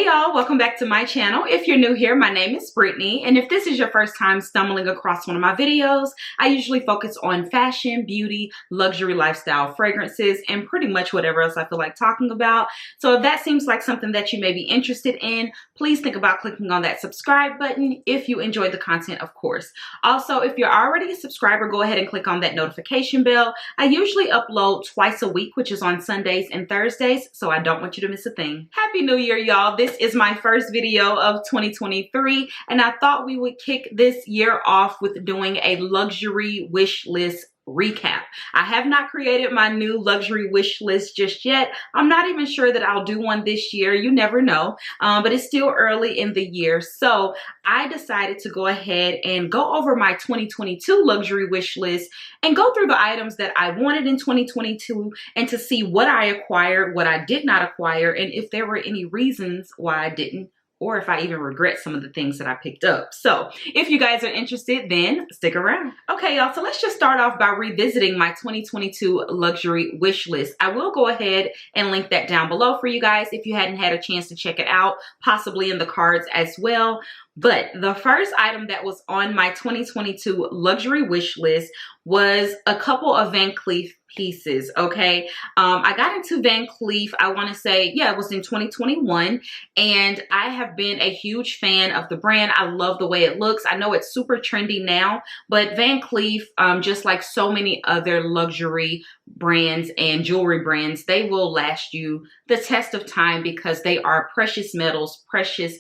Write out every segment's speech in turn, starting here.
Hey y'all, welcome back to my channel. If you're new here, my name is Brittany, and if this is your first time stumbling across one of my videos, I usually focus on fashion, beauty, luxury lifestyle, fragrances, and pretty much whatever else I feel like talking about. So if that seems like something that you may be interested in, please think about clicking on that subscribe button if you enjoyed the content, of course. Also, if you're already a subscriber, go ahead and click on that notification bell. I usually upload twice a week, which is on Sundays and Thursdays, so I don't want you to miss a thing. Happy New Year, y'all. This is my first video of 2023, and I thought we would kick this year off with doing a luxury wish list recap. I have not created my new luxury wish list just yet. I'm not even sure that I'll do one this year. You never know, but it's still early in the year. So I decided to go ahead and go over my 2022 luxury wish list and go through the items that I wanted in 2022 and to see what I acquired, what I did not acquire, and if there were any reasons why I didn't, or if I even regret some of the things that I picked up. So if you guys are interested, then stick around. Okay, y'all, so let's just start off by revisiting my 2022 luxury wish list. I will go ahead and link that down below for you guys if you hadn't had a chance to check it out, possibly in the cards as well. But the first item that was on my 2022 luxury wish list was a couple of Van Cleef pieces, okay? I got into Van Cleef, I want to say, yeah, it was in 2021, and I have been a huge fan of the brand. I love the way it looks. I know it's super trendy now, but Van Cleef, just like so many other luxury brands and jewelry brands, they will last you the test of time because they are precious metals, precious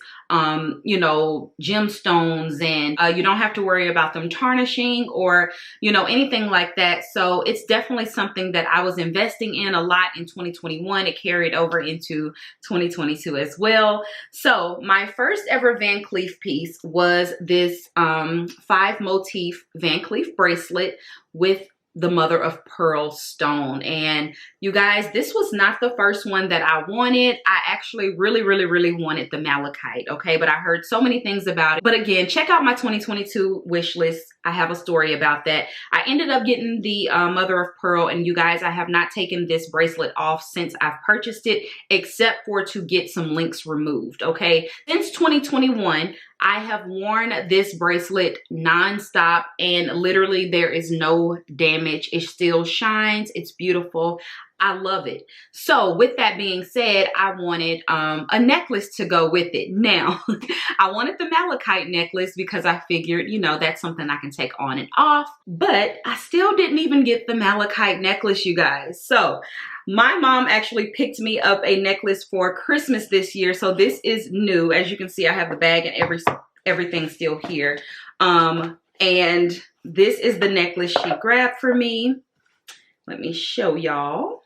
you know, gemstones, and you don't have to worry about them tarnishing or, you know, anything like that. So it's definitely something that I was investing in a lot in 2021. It carried over into 2022 as well. So my first ever Van Cleef piece was this 5 motif Van Cleef bracelet with the mother of pearl stone. And you guys, this was not the first one that I wanted. I actually really wanted the malachite, okay? But I heard so many things about it. But again, check out my 2022 wish list. I have a story about that. I ended up getting the mother of pearl, and you guys, I have not taken this bracelet off since I've purchased it, except for to get some links removed, okay? Since 2021, I have worn this bracelet nonstop, and literally there is no damage. It still shines. It's beautiful. I love it. So with that being said, I wanted a necklace to go with it. Now, I wanted the malachite necklace because I figured, you know, that's something I can take on and off, but I still didn't even get the malachite necklace, you guys. So my mom actually picked me up a necklace for Christmas this year. So this is new. As you can see, I have the bag and everything still here. And this is the necklace she grabbed for me. Let me show y'all.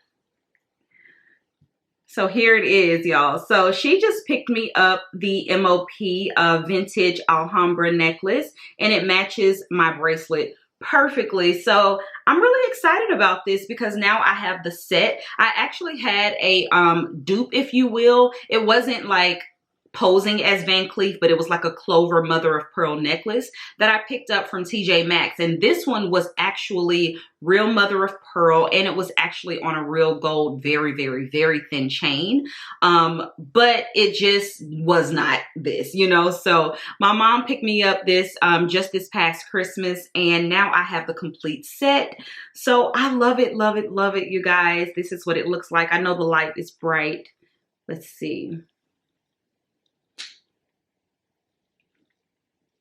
So here it is, y'all. So she just picked me up the MOP vintage Alhambra necklace, and it matches my bracelet perfectly. So I'm really excited about this because now I have the set. I actually had a dupe, if you will. It wasn't like posing as Van Cleef, but it was like a clover mother of pearl necklace that I picked up from TJ Maxx. And this one was actually real mother of pearl, and it was actually on a real gold, very thin chain. But it just was not this, you know. So my mom picked me up this just this past Christmas, and now I have the complete set. So I love it, you guys. This is what it looks like. I know the light is bright. Let's see.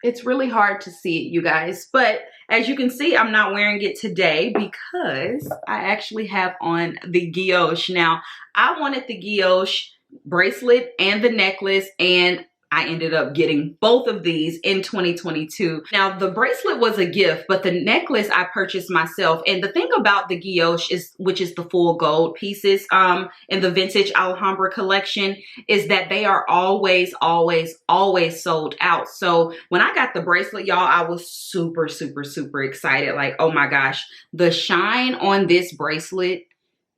It's really hard to see it, you guys, but as you can see, I'm not wearing it today because I actually have on the guilloche. Now, I wanted the guilloche bracelet and the necklace, and I ended up getting both of these in 2022. Now, the bracelet was a gift, but the necklace I purchased myself. And the thing about the guilloche, which is the full gold pieces in the vintage Alhambra collection, is that they are always sold out. So when I got the bracelet, y'all, I was super excited. Like, oh my gosh, the shine on this bracelet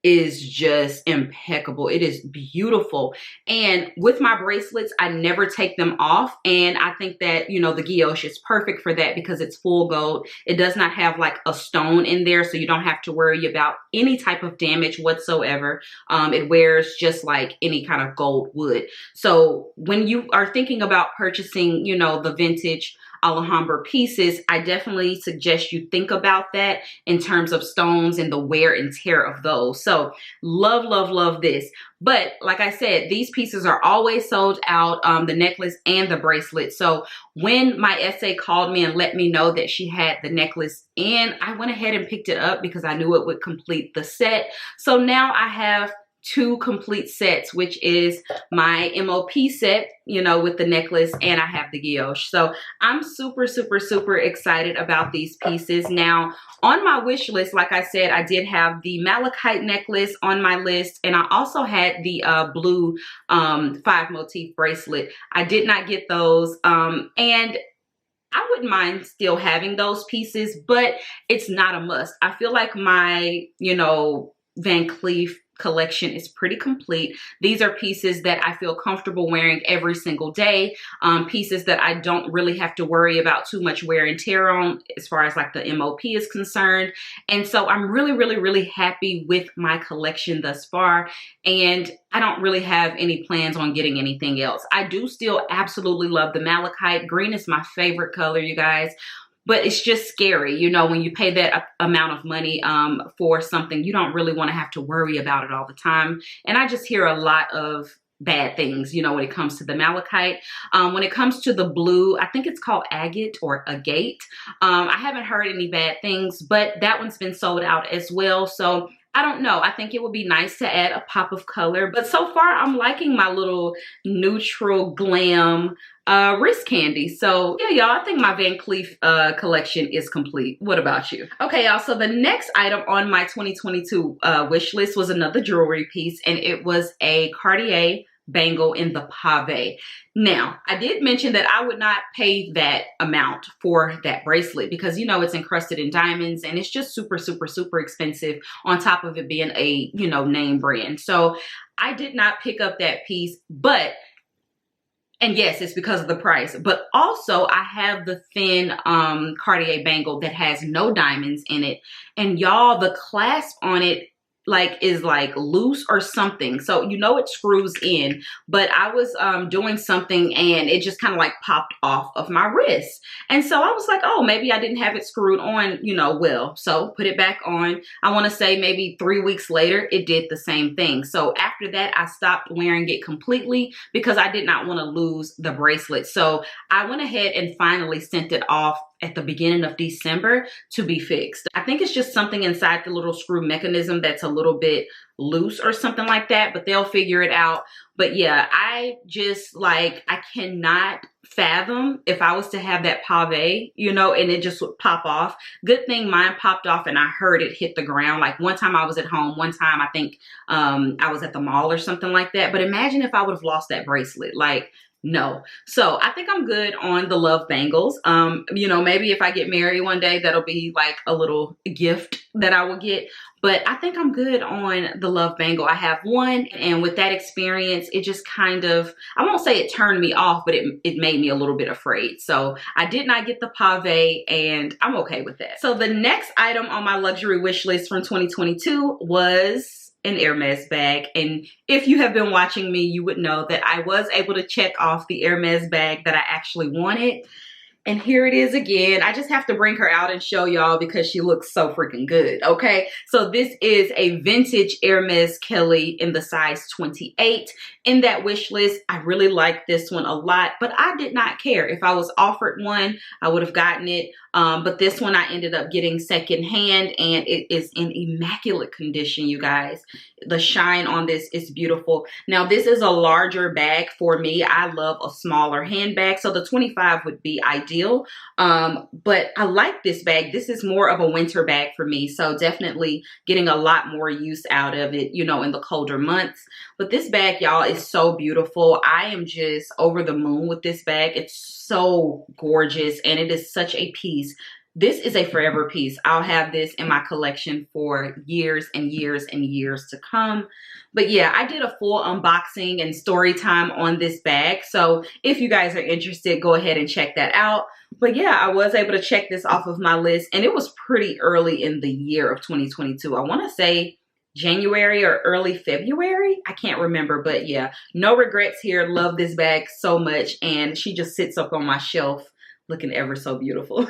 is just impeccable. It is beautiful. And with my bracelets, I never take them off. And I think that, you know, the guilloche is perfect for that because it's full gold. It does not have like a stone in there, so you don't have to worry about any type of damage whatsoever. It wears just like any kind of gold would. So when you are thinking about purchasing, you know, the vintage Alhambra pieces, I definitely suggest you think about that in terms of stones and the wear and tear of those. So love, love, love this. But like I said, these pieces are always sold out, the necklace and the bracelet. So when my essay called me and let me know that she had the necklace in, I went ahead and picked it up because I knew it would complete the set. So now I have 2 complete sets, which is my MOP set, you know, with the necklace, and I have the guilloche. So I'm super, super, super excited about these pieces. Now, on my wish list, like I said, I did have the malachite necklace on my list, and I also had the blue 5 motif bracelet. I did not get those, and I wouldn't mind still having those pieces, but it's not a must. I feel like my, you know, Van Cleef collection is pretty complete. These are pieces that I feel comfortable wearing every single day, pieces that I don't really have to worry about too much wear and tear on as far as like the MOP is concerned. And so I'm really, really, really happy with my collection thus far, and I don't really have any plans on getting anything else. I do still absolutely love the malachite. Green is my favorite color, you guys. But it's just scary, you know, when you pay that amount of money for something, you don't really want to have to worry about it all the time. And I just hear a lot of bad things, you know, when it comes to the malachite. When it comes to the blue, I think it's called agate or agate. I haven't heard any bad things, but that one's been sold out as well. So I don't know. I think it would be nice to add a pop of color. But so far, I'm liking my little neutral glam wrist candy. So yeah, y'all, I think my Van Cleef collection is complete. What about you? Okay, y'all, so the next item on my 2022 wish list was another jewelry piece, and it was a Cartier bangle in the pave. Now, I did mention that I would not pay that amount for that bracelet because, you know, it's encrusted in diamonds and it's just super, super, super expensive on top of it being a, you know, name brand. So I did not pick up that piece, but and yes, it's because of the price, but also I have the thin Cartier bangle that has no diamonds in it. And y'all, the clasp on it is like loose or something, so you know it screws in, but I was doing something and it just kind of like popped off of my wrist, and so I was like, oh, maybe I didn't have it screwed on, you know, well, so put it back on. I want to say maybe 3 weeks later it did the same thing. So after that I stopped wearing it completely because I did not want to lose the bracelet. So I went ahead and finally sent it off at the beginning of December to be fixed. I think it's just something inside the little screw mechanism that's a little bit loose or something like that, but they'll figure it out. But yeah, I just like, I cannot fathom if I was to have that pave, you know, and it just would pop off. Good thing mine popped off and I heard it hit the ground. Like one time I was at home, one time I think I was at the mall or something like that. But imagine if I would have lost that bracelet, like, no. So I think I'm good on the love bangles. You know, maybe if I get married one day, that'll be like a little gift that I will get. But I think I'm good on the love bangle. I have one, and with that experience, it just kind of, I won't say it turned me off, but it made me a little bit afraid. So I did not get the pave, and I'm okay with that. So the next item on my luxury wish list from 2022 was an Hermes bag. And if you have been watching me, you would know that I was able to check off the Hermes bag that I actually wanted. And here it is again. I just have to bring her out and show y'all because she looks so freaking good, okay? So this is a vintage Hermes Kelly in the size 28. In that wish list, I really like this one a lot, but I did not care. If I was offered one, I would have gotten it. But this one I ended up getting secondhand, and it is in immaculate condition, you guys. The shine on this is beautiful. Now, this is a larger bag for me. I love a smaller handbag, so the 25 would be ideal. But I like this bag. This is more of a winter bag for me, so definitely getting a lot more use out of it, you know, in the colder months. But this bag, y'all, is so beautiful. I am just over the moon with this bag. It's so gorgeous, and it is such a piece. This is a forever piece. I'll have this in my collection for years and years and years to come. But yeah, I did a full unboxing and story time on this bag. So if you guys are interested, go ahead and check that out. But yeah, I was able to check this off of my list, and it was pretty early in the year of 2022. I want to say January or early February. I can't remember, but yeah, no regrets here. Love this bag so much, and she just sits up on my shelf looking ever so beautiful.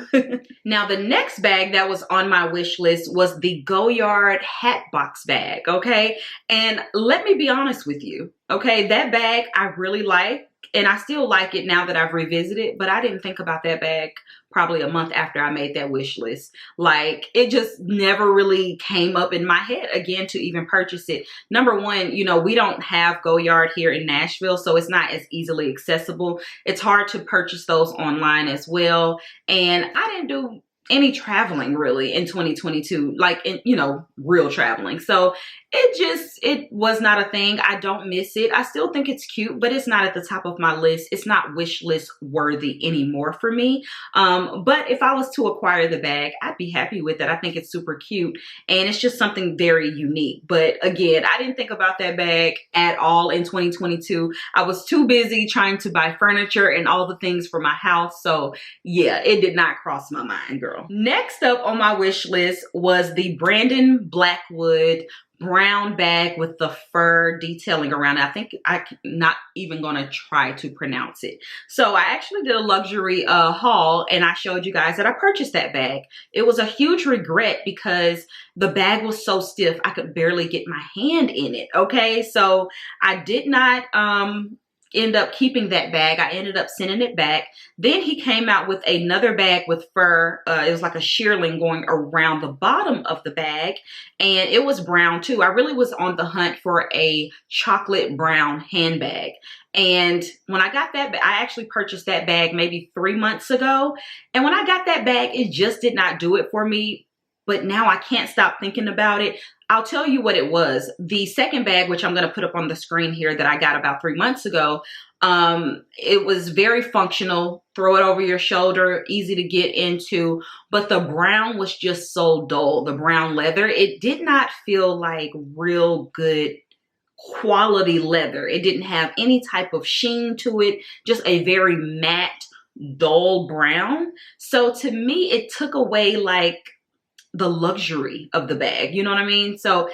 Now, the next bag that was on my wish list was the Goyard hat box bag, okay? And let me be honest with you, okay? That bag I really like, and I still like it now that I've revisited, but I didn't think about that bag probably a month after I made that wish list. Like, it just never really came up in my head again to even purchase it. Number one, you know, we don't have Goyard here in Nashville, so it's not as easily accessible. It's hard to purchase those online as well. And I didn't do any traveling really in 2022, like in, you know, real traveling. So it was not a thing. I don't miss it. I still think it's cute, but it's not at the top of my list. It's not wish list worthy anymore for me. But if I was to acquire the bag, I'd be happy with it. I think it's super cute, and it's just something very unique. But again, I didn't think about that bag at all in 2022. I was too busy trying to buy furniture and all the things for my house. So yeah, it did not cross my mind, girl. Next up on my wish list was the Brandon Blackwood brown bag with the fur detailing around it. I think I'm not even gonna try to pronounce it. So I actually did a luxury haul, and I showed you guys that I purchased that bag. It was a huge regret because the bag was so stiff I could barely get my hand in it, okay? So I did not end up keeping that bag. I ended up sending it back. Then he came out with another bag with fur. It was like a shearling going around the bottom of the bag, and it was brown too. I really was on the hunt for a chocolate brown handbag. And when I got that, I actually purchased that bag maybe 3 months ago. And when I got that bag, it just did not do it for me. But now I can't stop thinking about it. I'll tell you what it was. The second bag, which I'm going to put up on the screen here, that I got about 3 months ago, it was very functional. Throw it over your shoulder, easy to get into. But the brown was just so dull. The brown leather, it did not feel like real good quality leather. It didn't have any type of sheen to it. Just a very matte, dull brown. So to me, it took away like the luxury of the bag, you know what I mean? So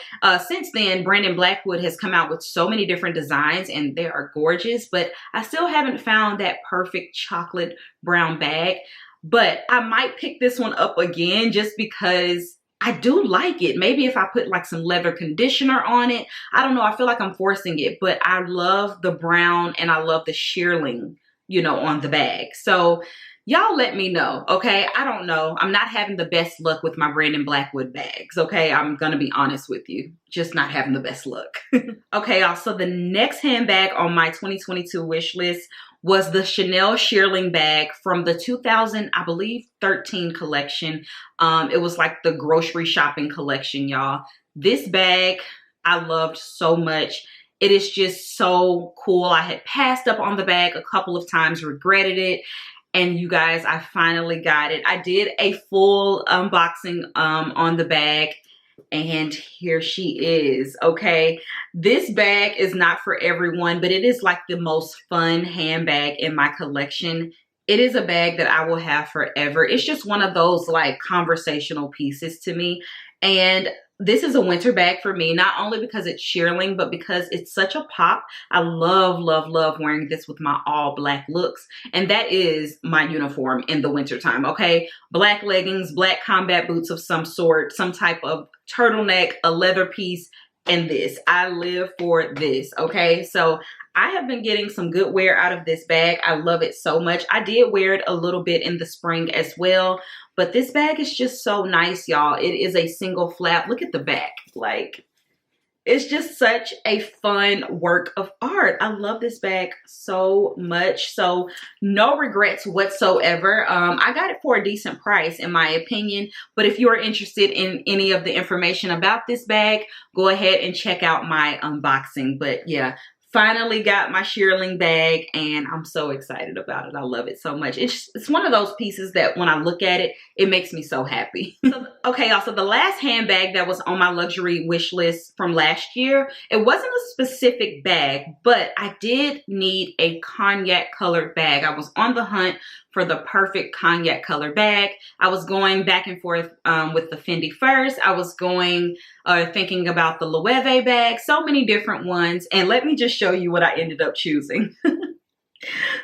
since then, Brandon Blackwood has come out with so many different designs, and they are gorgeous, but I still haven't found that perfect chocolate brown bag. But I might pick this one up again just because I do like it. Maybe if I put like some leather conditioner on it, I don't know, I feel like I'm forcing it, but I love the brown and I love the shearling, you know, on the bag. So y'all let me know, okay? I don't know. I'm not having the best luck with my Brandon Blackwood bags, okay? I'm gonna be honest with you. Just not having the best luck. Okay, y'all, so the next handbag on my 2022 wish list was the Chanel shearling bag from the 2000, I believe, 13 collection. It was like the grocery shopping collection, y'all. This bag I loved so much. It is just so cool. I had passed up on the bag a couple of times, regretted it. And you guys, I finally got it. I did a full unboxing on the bag, and here she is, okay? This bag is not for everyone, but it is like the most fun handbag in my collection. It is a bag that I will have forever. It's just one of those like conversational pieces to me. And this is a winter bag for me, not only because it's shearling, but because it's such a pop. I love, love, love wearing this with my all black looks. And that is my uniform in the wintertime, okay? Black leggings, black combat boots of some sort, some type of turtleneck, a leather piece, and this. I live for this, okay? So I have been getting some good wear out of this bag. I love it so much. I did wear it a little bit in the spring as well, but this bag is just so nice, y'all. It is a single flap. Look at the back. Like, it's just such a fun work of art. I love this bag so much. So no regrets whatsoever. I got it for a decent price in my opinion, but if you are interested in any of the information about this bag, go ahead and check out my unboxing. But yeah, finally got my shearling bag and I'm so excited about it. I love it so much. It's one of those pieces that when I look at it, it makes me so happy. Okay, y'all, so the last handbag that was on my luxury wish list from last year, it wasn't a specific bag, but I did need a cognac colored bag. I was on the hunt for the perfect cognac color bag. I was going back and forth with the Fendi first. I was thinking about the Loewe bag, so many different ones. And let me just show you what I ended up choosing.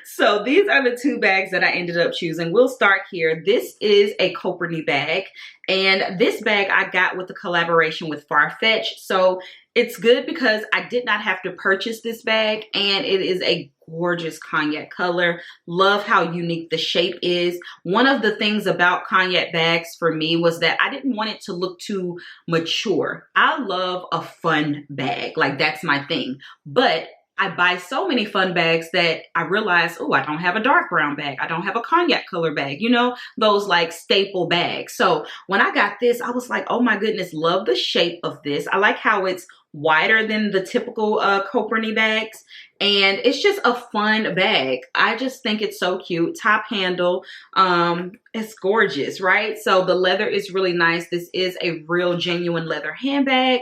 So these are the two bags that I ended up choosing. We'll start here. This is a Coperny bag, and this bag I got with the collaboration with Farfetch. So it's good because I did not have to purchase this bag, and it is a gorgeous cognac color. Love how unique the shape is. One of the things about cognac bags for me was that I didn't want it to look too mature. I love a fun bag, like that's my thing. But I buy so many fun bags that I realize, oh, I don't have a dark brown bag. I don't have a cognac color bag, you know, those like staple bags. So when I got this, I was like, oh my goodness, love the shape of this. I like how it's wider than the typical Coperny bags. And it's just a fun bag. I just think it's so cute. Top handle. It's gorgeous, right? So the leather is really nice. This is a real genuine leather handbag.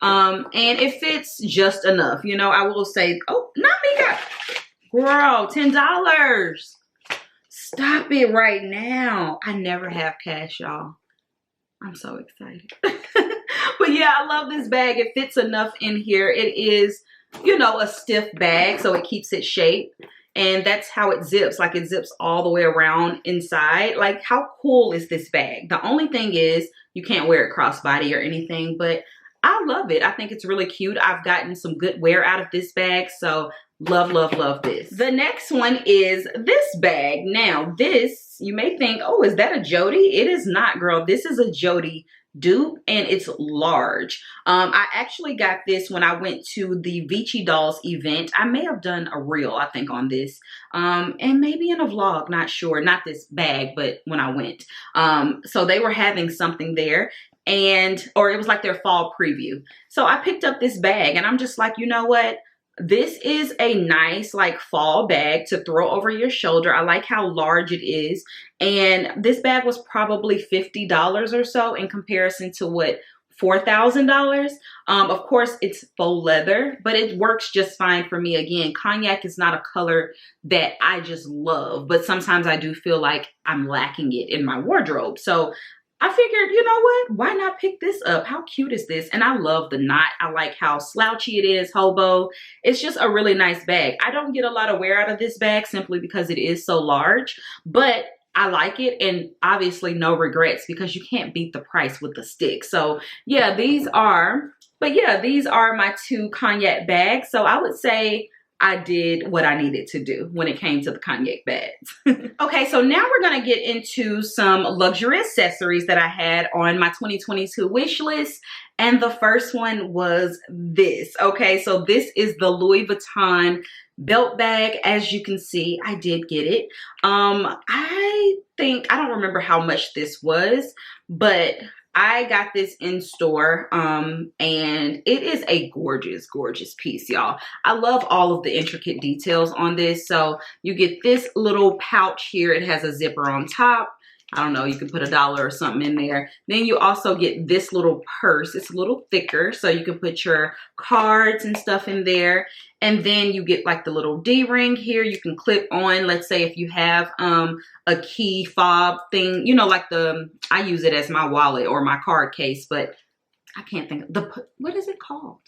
And it fits just enough. You know, I will say, oh, not me, girl, $10. Stop it right now. I never have cash, y'all. I'm so excited. But yeah, I love this bag. It fits enough in here. It is, you know, a stiff bag, so it keeps its shape. And that's how it zips. Like it zips all the way around inside. Like how cool is this bag? The only thing is you can't wear it crossbody or anything, but I love it. I think it's really cute. I've gotten some good wear out of this bag. So love, love, love this. The next one is this bag. Now this, you may think, oh, is that a Jody? It is not, girl. This is a Jody dupe and it's large. I actually got this when I went to the Vici Dolls event. I may have done a reel, I think, on this. And maybe in a vlog, not sure. Not this bag, but when I went. So they were having something there. Or it was like their fall preview. So I picked up this bag and I'm just like, you know what? This is a nice like fall bag to throw over your shoulder. I like how large it is. And this bag was probably $50 or so in comparison to what, $4,000. Of course, it's faux leather, but it works just fine for me. Again, cognac is not a color that I just love, but sometimes I do feel like I'm lacking it in my wardrobe. So I figured, you know what? Why not pick this up? How cute is this? And I love the knot. I like how slouchy it is, hobo. It's just a really nice bag. I don't get a lot of wear out of this bag simply because it is so large, but I like it, and obviously no regrets because you can't beat the price with the stick. So yeah, these are my two cognac bags. So I would say I did what I needed to do when it came to the cognac bags. Okay, so now we're gonna get into some luxury accessories that I had on my 2022 wish list. And the first one was this. Okay, so this is the Louis Vuitton belt bag. As you can see, I did get it. I don't remember how much this was, but I got this in store, and it is a gorgeous, gorgeous piece, y'all. I love all of the intricate details on this. So you get this little pouch here. It has a zipper on top. I don't know, you can put $1 or something in there. Then you also get this little purse. It's a little thicker, so you can put your cards and stuff in there. And then you get like the little D-ring here. You can clip on, let's say if you have a key fob thing, you know, like I use it as my wallet or my card case, but I can't think of what is it called?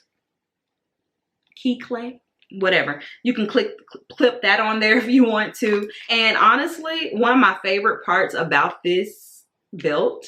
Key clay? Whatever. You can clip that on there if you want to. And honestly, one of my favorite parts about this belt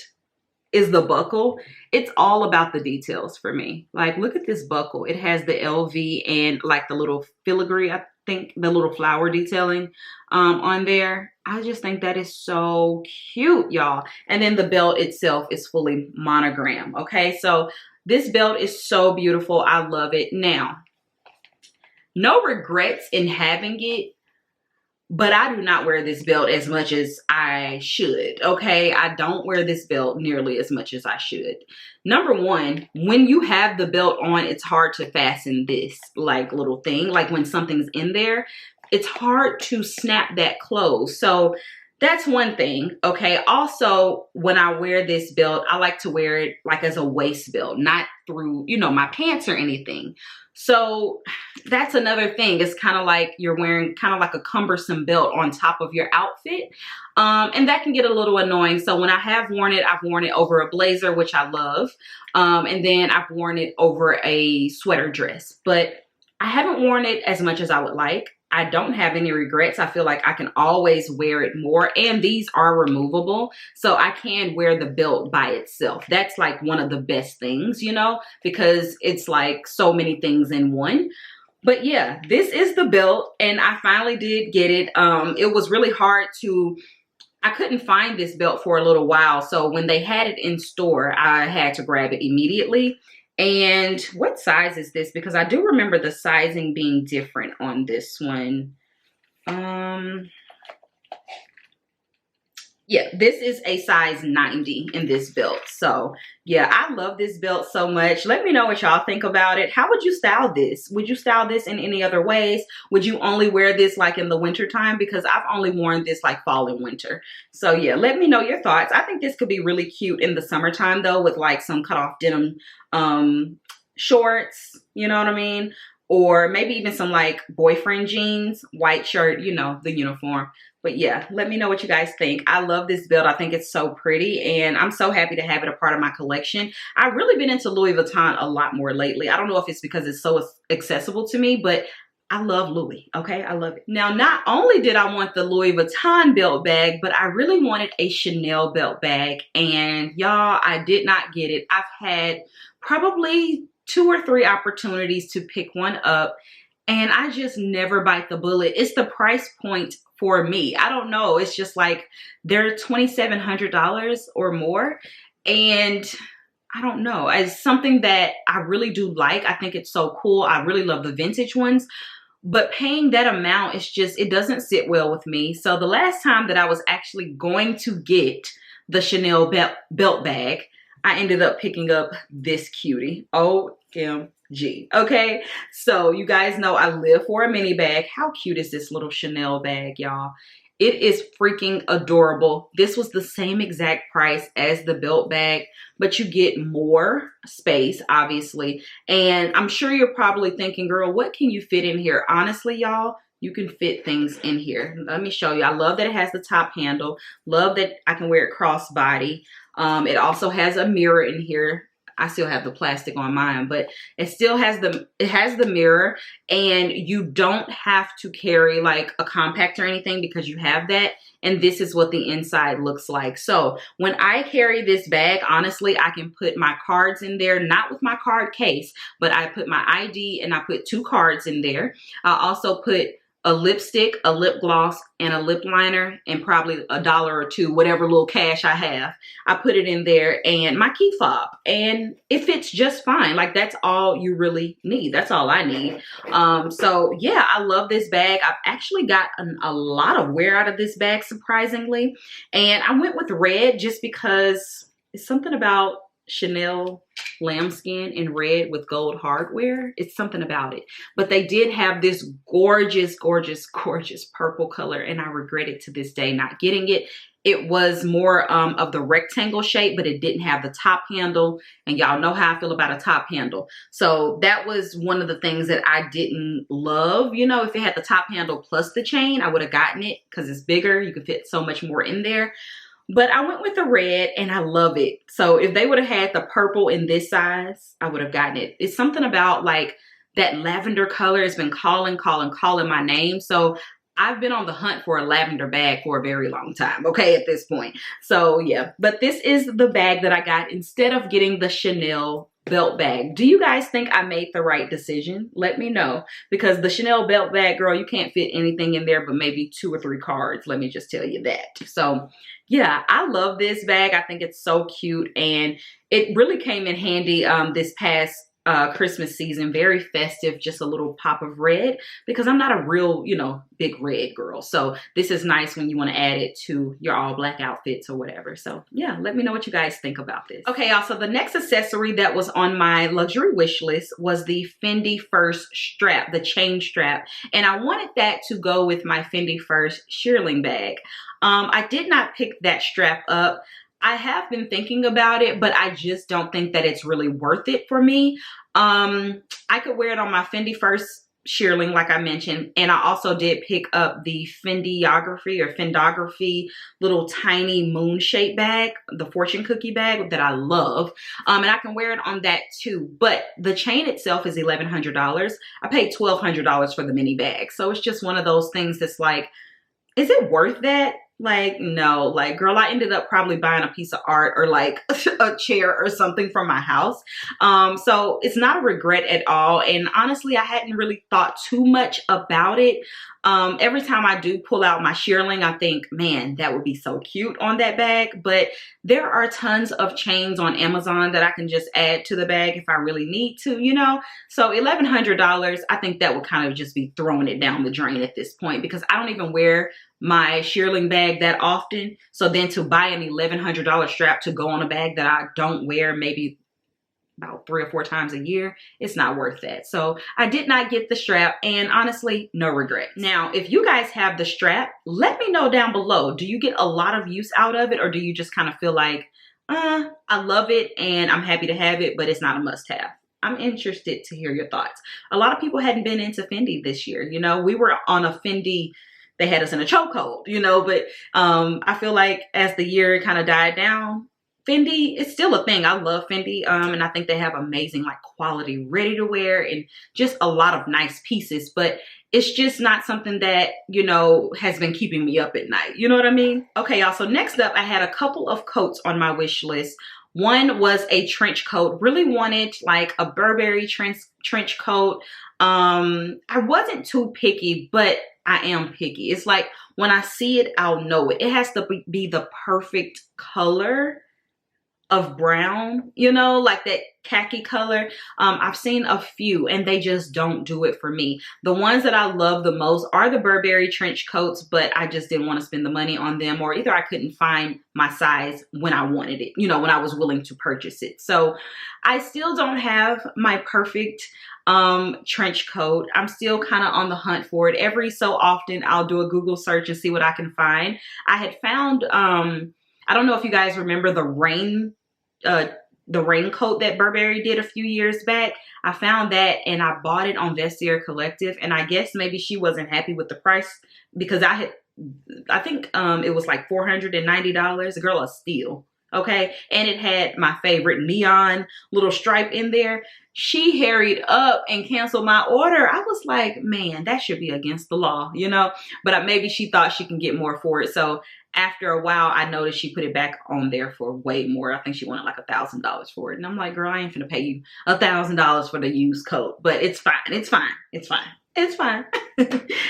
is the buckle. It's all about the details for me. Like, look at this buckle. It has the LV and like the little filigree, I think, the little flower detailing on there. I just think that is so cute, y'all. And then the belt itself is fully monogram. Okay, so this belt is so beautiful. I love it. Now, no regrets in having it, but I do not wear this belt as much as I should, okay? I don't wear this belt nearly as much as I should. Number one, when you have the belt on, it's hard to fasten this like little thing. Like when something's in there, it's hard to snap that close. So that's one thing, okay? Also, when I wear this belt, I like to wear it like as a waist belt, not through, you know, my pants or anything. So that's another thing. It's kind of like you're wearing kind of like a cumbersome belt on top of your outfit. And that can get a little annoying. So when I have worn it, I've worn it over a blazer, which I love. And then I've worn it over a sweater dress, but I haven't worn it as much as I would like. I don't have any regrets. I feel like I can always wear it more, and these are removable, so I can wear the belt by itself. That's like one of the best things, you know, because it's like so many things in one. But yeah, this is the belt, and I finally did get it. It was really hard I couldn't find this belt for a little while, so when they had it in store, I had to grab it immediately. And what size is this? Because I do remember the sizing being different on this one. Yeah, this is a size 90 in this belt. So yeah, I love this belt so much. Let me know what y'all think about it. How would you style this? Would you style this in any other ways? Would you only wear this like in the winter time? Because I've only worn this like fall and winter. So yeah, let me know your thoughts. I think this could be really cute in the summertime though, with like some cut off denim shorts, you know what I mean? Or maybe even some like boyfriend jeans, white shirt, you know, the uniform. But yeah, let me know what you guys think. I love this belt. I think it's so pretty, and I'm so happy to have it a part of my collection. I've really been into Louis Vuitton a lot more lately. I don't know if it's because it's so accessible to me, but I love Louis, okay? I love it. Now, not only did I want the Louis Vuitton belt bag, but I really wanted a Chanel belt bag, and y'all, I did not get it. I've had probably 2 or 3 opportunities to pick one up, and I just never bite the bullet. It's the price point for me. I don't know. It's just like they're $2,700 or more, and I don't know. It's something that I really do like. I think it's so cool. I really love the vintage ones, but paying that amount, it's just, it doesn't sit well with me. So the last time that I was actually going to get the Chanel belt bag, I ended up picking up this cutie. OMG. Okay, so you guys know I live for a mini bag. How cute is this little Chanel bag, y'all? It is freaking adorable. This was the same exact price as the belt bag, but you get more space, obviously. And I'm sure you're probably thinking, girl, what can you fit in here? Honestly, y'all, you can fit things in here. Let me show you. I love that it has the top handle. Love that I can wear it crossbody. It also has a mirror in here. I still have the plastic on mine, but it still has the mirror, and you don't have to carry like a compact or anything because you have that. And this is what the inside looks like. So when I carry this bag, honestly, I can put my cards in there, not with my card case, but I put my ID and I put 2 cards in there. I also put a lipstick, a lip gloss, and a lip liner, and probably $1 or $2, whatever little cash I have. I put it in there, and my key fob, and it fits just fine. Like, that's all you really need. That's all I need. So yeah, I love this bag. I've actually got a lot of wear out of this bag, surprisingly. And I went with red just because it's something about Chanel lambskin in red with gold hardware. It's something about it. But they did have this gorgeous, gorgeous, gorgeous purple color, and I regret it to this day not getting it. It was more of the rectangle shape, but it didn't have the top handle, and y'all know how I feel about a top handle. So that was one of the things that I didn't love. You know, if it had the top handle plus the chain, I would have gotten it because it's bigger. You could fit so much more in there. But I went with the red, and I love it. So if they would have had the purple in this size, I would have gotten it. It's something about like that lavender color has been calling my name. So I've been on the hunt for a lavender bag for a very long time, okay, at this point. So yeah, but this is the bag that I got instead of getting the Chanel belt bag. Do you guys think I made the right decision? Let me know, because the Chanel belt bag, girl, you can't fit anything in there but maybe 2 or 3 cards. Let me just tell you that. So yeah, I love this bag. I think it's so cute, and it really came in handy this past Christmas season, very festive, just a little pop of red, because I'm not a real, you know, big red girl. So this is nice when you want to add it to your all black outfits or whatever. So yeah, let me know what you guys think about this. Okay, y'all, so the next accessory that was on my luxury wish list was the Fendi First strap, the chain strap. And I wanted that to go with my Fendi First shearling bag. I did not pick that strap up. I have been thinking about it, but I just don't think that it's really worth it for me. I could wear it on my Fendi First shearling, like I mentioned, and I also did pick up the Fendography little tiny moon shape bag, the fortune cookie bag that I love, and I can wear it on that too. But the chain itself is $1,100. I paid $1,200 for the mini bag, so it's just one of those things that's like, is it worth that? Like, no, like, girl, I ended up probably buying a piece of art or like a chair or something from my house. So it's not a regret at all. And honestly, I hadn't really thought too much about it. Every time I do pull out my shearling, I think, man, that would be so cute on that bag. But there are tons of chains on Amazon that I can just add to the bag if I really need to, you know. So $1,100, I think that would kind of just be throwing it down the drain at this point, because I don't even wear my shearling bag that often. So then to buy an $1,100 strap to go on a bag that I don't wear maybe about 3 or 4 times a year, it's not worth that. So I did not get the strap, and honestly, no regret. Now, if you guys have the strap, let me know down below. Do you get a lot of use out of it, or do you just kind of feel like, I love it and I'm happy to have it, but it's not a must-have? I'm interested to hear your thoughts. A lot of people hadn't been into Fendi this year. You know, we were on a Fendi, they had us in a chokehold, you know, but I feel like as the year kind of died down, Fendi is still a thing. I love Fendi, and I think they have amazing like quality ready to wear and just a lot of nice pieces, but it's just not something that, you know, has been keeping me up at night. You know what I mean? Okay, y'all, so next up, I had a couple of coats on my wish list. One was a trench coat. Really wanted like a Burberry trench coat. I wasn't too picky, but I am picky. It's like when I see it, I'll know it. It has to be the perfect color of brown, you know, like that khaki color. I've seen a few and they just don't do it for me. The ones that I love the most are the Burberry trench coats, but I just didn't want to spend the money on them, or either I couldn't find my size when I wanted it, you know, when I was willing to purchase it. So I still don't have my perfect trench coat. I'm still kind of on the hunt for it. Every so often I'll do a Google search and see what I can find. I had found, I don't know if you guys remember the raincoat that Burberry did a few years back. I found that and I bought it on Vestiaire Collective, and I guess maybe she wasn't happy with the price because I think it was like $490. Girl, a steal. Okay, and it had my favorite neon little stripe in there. She hurried up and canceled my order. I was like, man, that should be against the law, you know, but maybe she thought she can get more for it. So after a while, I noticed she put it back on there for way more. I think she wanted like $1,000 for it. And I'm like, girl, I ain't finna pay you $1,000 for the used coat, but it's fine. It's fine. It's fine. It's fine.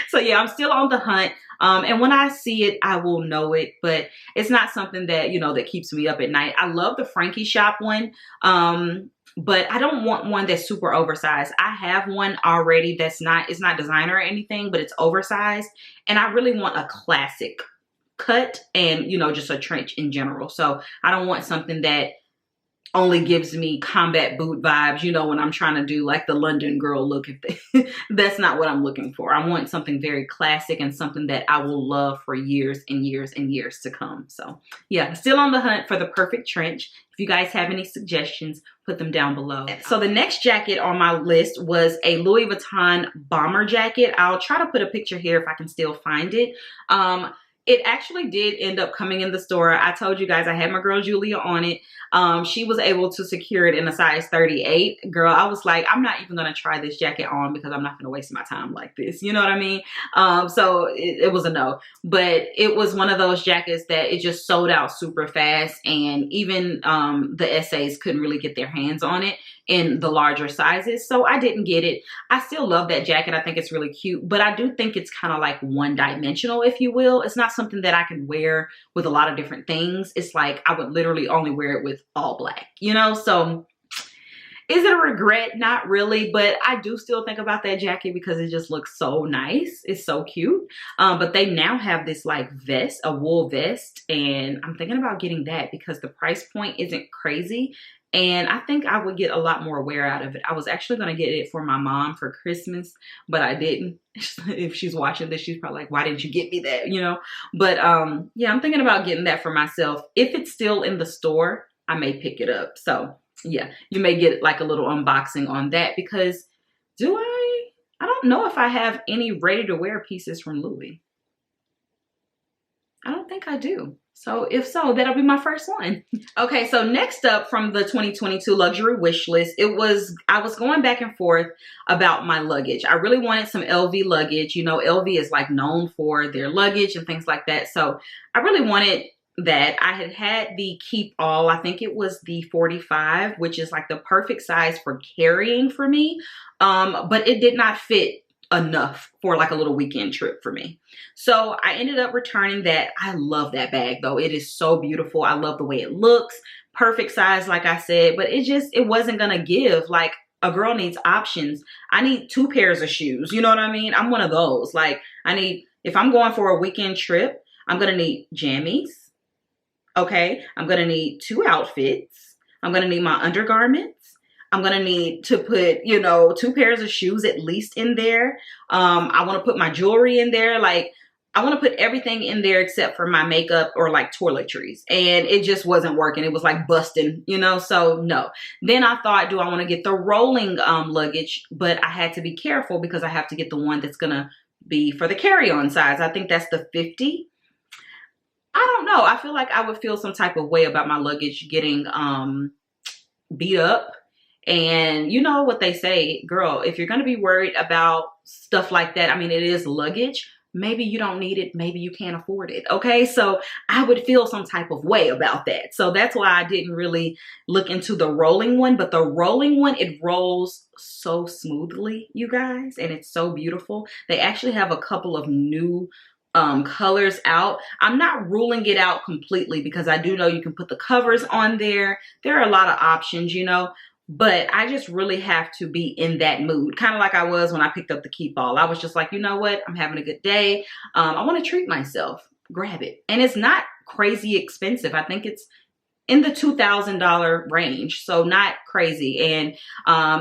So yeah, I'm still on the hunt. And when I see it, I will know it, but it's not something that, you know, that keeps me up at night. I love the Frankie Shop one. But I don't want one that's super oversized. I have one already that's it's not designer or anything, but it's oversized. And I really want a classic cut and, you know, just a trench in general. So I don't want something that only gives me combat boot vibes, you know, when I'm trying to do like the London girl look. That's not what I'm looking for. I want something very classic and something that I will love for years and years and years to come. So yeah, still on the hunt for the perfect trench. If you guys have any suggestions, put them down below. So the next jacket on my list was a Louis Vuitton bomber jacket. I'll try to put a picture here if I can still find it. It actually did end up coming in the store. I told you guys I had my girl Julia on it. She was able to secure it in a size 38. Girl, I was like, I'm not even gonna try this jacket on because I'm not gonna waste my time like this. You know what I mean? So it was a no. But it was one of those jackets that it just sold out super fast, and even the essays couldn't really get their hands on it in the larger sizes. So I didn't get it. I still love that jacket. I think it's really cute, but I do think it's kind of like one-dimensional, if you will. It's not something that I can wear with a lot of different things. It's like I would literally only wear it with all black, you know? So Is it a regret? Not really, but I do still think about that jacket because it just looks so nice. It's so cute. But they now have this like vest, a wool vest, and I'm thinking about getting that because the price point isn't crazy. And I think I would get a lot more wear out of it. I was actually going to get it for my mom for Christmas, but I didn't. If she's watching this, she's probably like, why didn't you get me that, you know? But yeah, I'm thinking about getting that for myself. If it's still in the store, I may pick it up. So yeah, you may get like a little unboxing on that because I don't know if I have any ready to wear pieces from Louis. I don't think I do. So if so, that'll be my first one. Okay, so next up from the 2022 luxury wish list, I was going back and forth about my luggage. I really wanted some LV luggage. You know, LV is like known for their luggage and things like that. So I really wanted that. I had the Keep All, I think it was the 45, which is like the perfect size for carrying for me. But it did not fit enough for like a little weekend trip for me. So I ended up returning that. I love that bag though. It is so beautiful. I love the way it looks. Perfect size, like I said, but it wasn't gonna give. Like, a girl needs options. I need 2 pairs of shoes. You know what I mean? I'm one of those. Like, if I'm going for a weekend trip, I'm gonna need jammies. Okay. I'm gonna need 2 outfits. I'm gonna need my undergarments. I'm going to need to put, you know, 2 pairs of shoes at least in there. I want to put my jewelry in there. Like, I want to put everything in there except for my makeup or like toiletries. And it just wasn't working. It was like busting, you know, so no. Then I thought, do I want to get the rolling luggage? But I had to be careful because I have to get the one that's going to be for the carry-on size. I think that's the 50. I don't know. I feel like I would feel some type of way about my luggage getting beat up. And you know what they say, girl, if you're going to be worried about stuff like that, I mean, it is luggage. Maybe you don't need it. Maybe you can't afford it. Okay. So I would feel some type of way about that. So that's why I didn't really look into the rolling one. But the rolling one, it rolls so smoothly, you guys. And it's so beautiful. They actually have a couple of new colors out. I'm not ruling it out completely because I do know you can put the covers on there. There are a lot of options, you know. But I just really have to be in that mood. Kind of like I was when I picked up the Keep All. I was just like, you know what? I'm having a good day. I want to treat myself. Grab it. And it's not crazy expensive. I think it's in the $2,000 range. So not crazy. And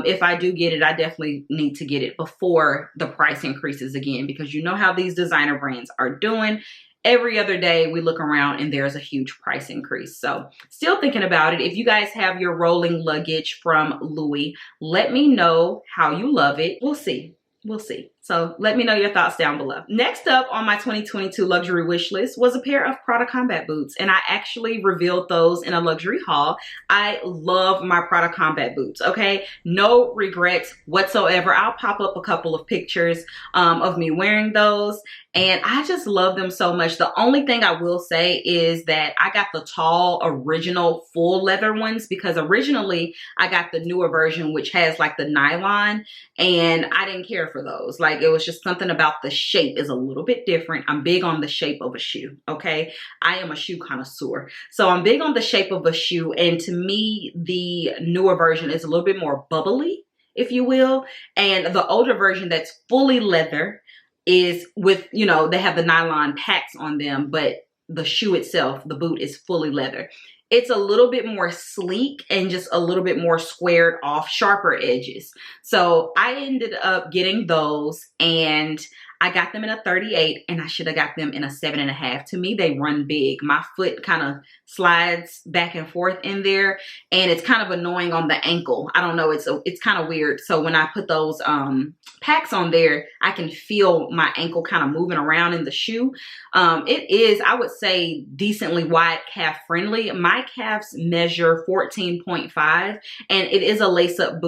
if I do get it, I definitely need to get it before the price increases again. Because you know how these designer brands are doing. Every other day we look around and there's a huge price increase. So still thinking about it. If you guys have your rolling luggage from Louis, let me know how you love it. We'll see. We'll see. So let me know your thoughts down below. Next up on my 2022 luxury wish list was a pair of Prada combat boots. And I actually revealed those in a luxury haul. I love my Prada combat boots, okay? No regrets whatsoever. I'll pop up a couple of pictures of me wearing those. And I just love them so much. The only thing I will say is that I got the tall, original, full leather ones because originally I got the newer version, which has like the nylon, and I didn't care for those. Like, it was just something about the shape is a little bit different. I'm big on the shape of a shoe, okay? I am a shoe connoisseur. So I'm big on the shape of a shoe, and to me, the newer version is a little bit more bubbly, if you will, and the older version that's fully leather is with, you know, they have the nylon packs on them, but the shoe itself, the boot, is fully leather. It's a little bit more sleek and just a little bit more squared off, sharper edges. So I ended up getting those, and I got them in a 38, and I should have got them in a 7.5. To me, they run big. My foot kind of slides back and forth in there, and it's kind of annoying on the ankle. I don't know. It's kind of weird. So when I put those packs on there, I can feel my ankle kind of moving around in the shoe. It is, I would say, decently wide calf friendly. My calves measure 14.5, and it is a lace-up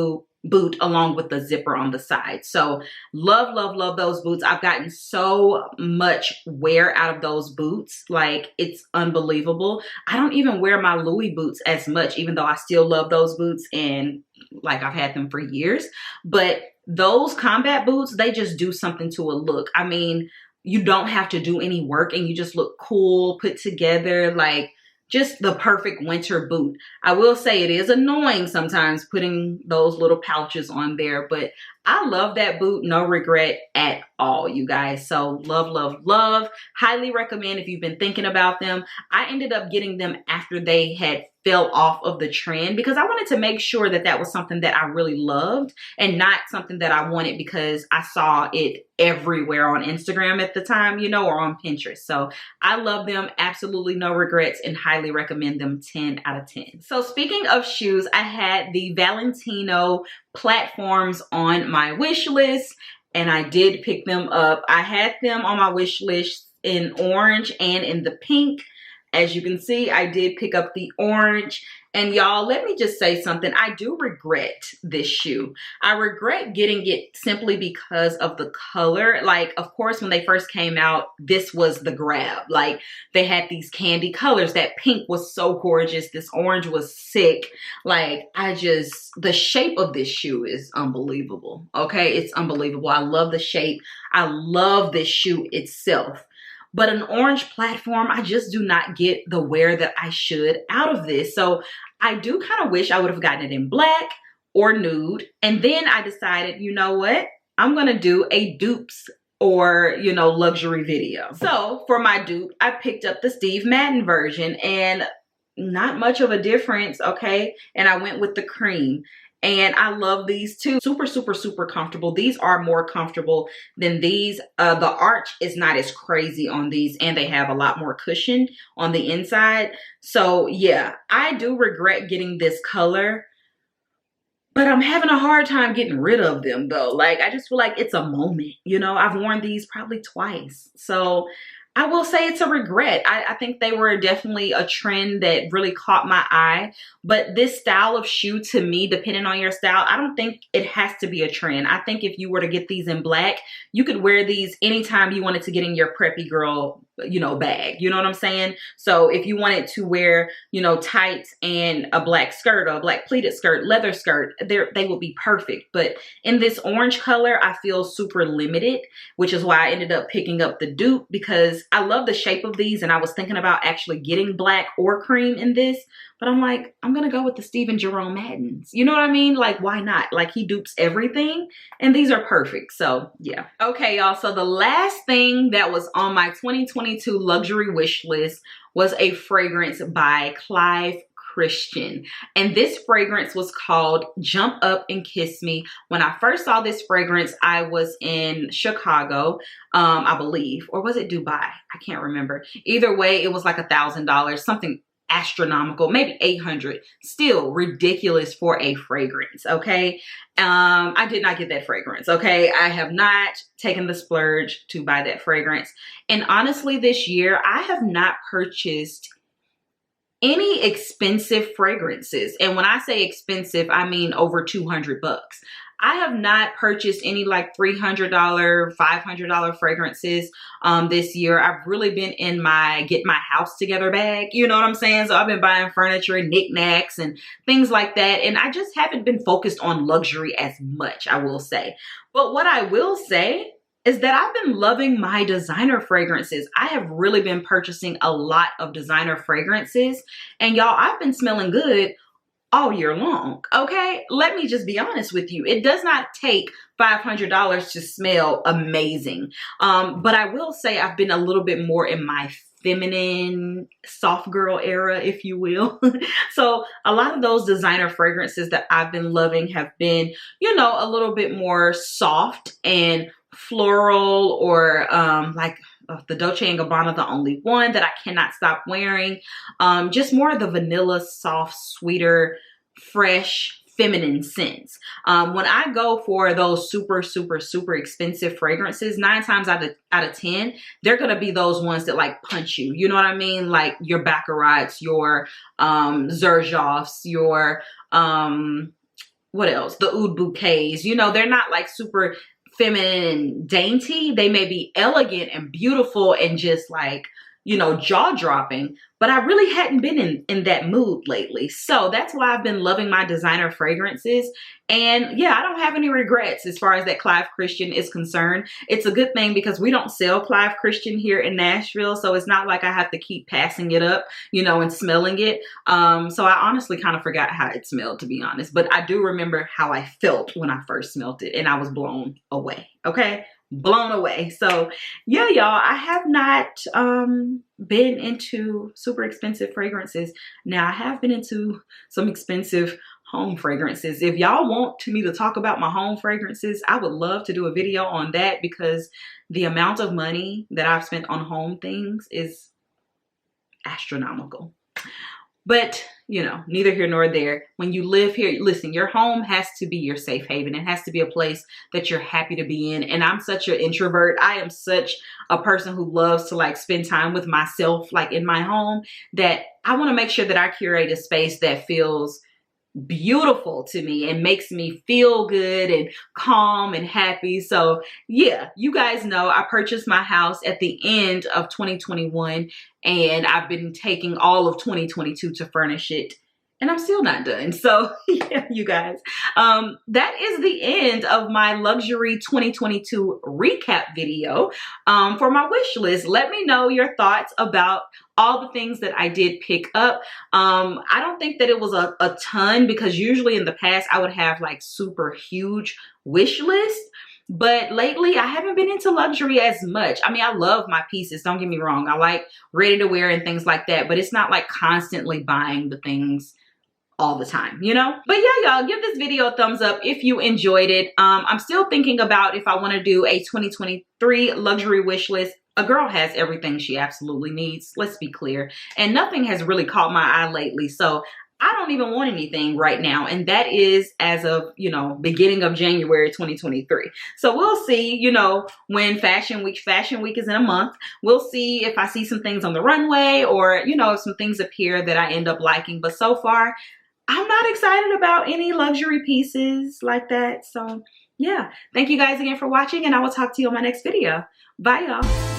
boot along with the zipper on the side. So love, love, love those boots. I've gotten so much wear out of those boots. Like, it's unbelievable. I don't even wear my Louis boots as much, even though I still love those boots and like I've had them for years. But those combat boots, they just do something to a look. I mean, you don't have to do any work and you just look cool, put together. Like, just the perfect winter boot. I will say it is annoying sometimes putting those little pouches on there, but I love that boot. No regret at all, you guys. So love, love, love. Highly recommend if you've been thinking about them. I ended up getting them after they had fell off of the trend because I wanted to make sure that that was something that I really loved and not something that I wanted because I saw it everywhere on Instagram at the time, you know, or on Pinterest. So I love them. Absolutely no regrets and highly recommend them. 10 out of 10. So speaking of shoes, I had the Valentino Platforms on my wish list and I did pick them up. I had them on my wish list in orange and in the pink. As you can see, I did pick up the orange. And y'all, let me just say something. I do regret this shoe. I regret getting it simply because of the color. Like, of course, when they first came out, this was the grab. Like, they had these candy colors. That pink was so gorgeous. This orange was sick. Like, the shape of this shoe is unbelievable. Okay, it's unbelievable. I love the shape. I love this shoe itself. But an orange platform, I just do not get the wear that I should out of this. So I do kind of wish I would have gotten it in black or nude. And then I decided, you know what? I'm going to do a dupes or, you know, luxury video. So for my dupe, I picked up the Steve Madden version and not much of a difference, okay? And I went with the cream. And I love these too. Super, super, super comfortable. These are more comfortable than these. The arch is not as crazy on these and they have a lot more cushion on the inside. So yeah, I do regret getting this color, but I'm having a hard time getting rid of them though. Like, I just feel like it's a moment, you know. I've worn these probably twice. So I will say it's a regret. I think they were definitely a trend that really caught my eye. But this style of shoe, to me, depending on your style, I don't think it has to be a trend. I think if you were to get these in black, you could wear these anytime you wanted to get in your preppy girl, you know, bag. You know what I'm saying? So if you wanted to wear, you know, tights and a black skirt or a black pleated skirt, leather skirt, they will be perfect. But in this orange color, I feel super limited, which is why I ended up picking up the dupe because I love the shape of these and I was thinking about actually getting black or cream in this, but I'm like, I'm gonna go with the Stephen Jerome Maddens. You know what I mean? Like, why not? Like, he dupes everything and these are perfect. So yeah. Okay, y'all, so the last thing that was on my 2022 luxury wish list was a fragrance by Clive Christian. And this fragrance was called Jump Up and Kiss Me. When I first saw this fragrance, I was in Chicago, I believe, or was it Dubai? I can't remember. Either way, it was like $1,000, something astronomical, maybe 800. Still ridiculous for a fragrance, okay? I did not get that fragrance, okay? I have not taken the splurge to buy that fragrance. And honestly, this year, I have not purchased any expensive fragrances. And when I say expensive, I mean over 200 bucks. I have not purchased any like $300, $500 fragrances this year. I've really been in my get my house together bag. You know what I'm saying? So I've been buying furniture and knickknacks and things like that. And I just haven't been focused on luxury as much, I will say. But what I will say is that I've been loving my designer fragrances. I have really been purchasing a lot of designer fragrances. And y'all, I've been smelling good all year long, okay? Let me just be honest with you. It does not take $500 to smell amazing. But I will say I've been a little bit more in my feminine soft girl era, if you will. So a lot of those designer fragrances that I've been loving have been, you know, a little bit more soft and floral, or like the Dolce & Gabbana, the only one that I cannot stop wearing. Just more of the vanilla, soft, sweeter, fresh, feminine scents. When I go for those super, super, super expensive fragrances, 9 times out of 10, they're gonna be those ones that like punch you. You know what I mean? Like your Baccarats, your Xerjoffs, your what else? The Oud Bouquets. You know, they're not like super feminine and dainty. They may be elegant and beautiful and just like, you know, jaw-dropping, but I really hadn't been in that mood lately. So that's why I've been loving my designer fragrances. And yeah, I don't have any regrets as far as that Clive Christian is concerned. It's a good thing because we don't sell Clive Christian here in Nashville, so it's not like I have to keep passing it up, you know, and smelling it. So I honestly kind of forgot how it smelled, to be honest, but I do remember how I felt when I first smelled it, and I was blown away. Okay, blown away. So yeah, y'all, I have not been into super expensive fragrances. Now I have been into some expensive home fragrances. If y'all want me to talk about my home fragrances, I would love to do a video on that, because the amount of money that I've spent on home things is astronomical. But, you know, neither here nor there. When you live here, listen, your home has to be your safe haven. It has to be a place that you're happy to be in. And I'm such an introvert. I am such a person who loves to like spend time with myself, like in my home, that I want to make sure that I curate a space that feels beautiful to me and makes me feel good and calm and happy. So yeah, you guys know I purchased my house at the end of 2021, and I've been taking all of 2022 to furnish it, and I'm still not done. So yeah, you guys, that is the end of my luxury 2022 recap video for my wish list. Let me know your thoughts about all the things that I did pick up. I don't think that it was a ton, because usually in the past I would have like super huge wish lists. But lately I haven't been into luxury as much. I mean, I love my pieces, don't get me wrong. I like ready to wear and things like that, but it's not like constantly buying the things all the time, you know? But yeah, y'all, give this video a thumbs up if you enjoyed it. I'm still thinking about if I want to do a 2023 luxury wish list. A girl has everything she absolutely needs, let's be clear. And nothing has really caught my eye lately. So I don't even want anything right now. And that is as of, you know, beginning of January 2023. So we'll see, you know, when Fashion Week is in a month. We'll see if I see some things on the runway, or, you know, if some things appear that I end up liking. But so far, I'm not excited about any luxury pieces like that. So yeah, thank you guys again for watching, and I will talk to you on my next video. Bye, y'all.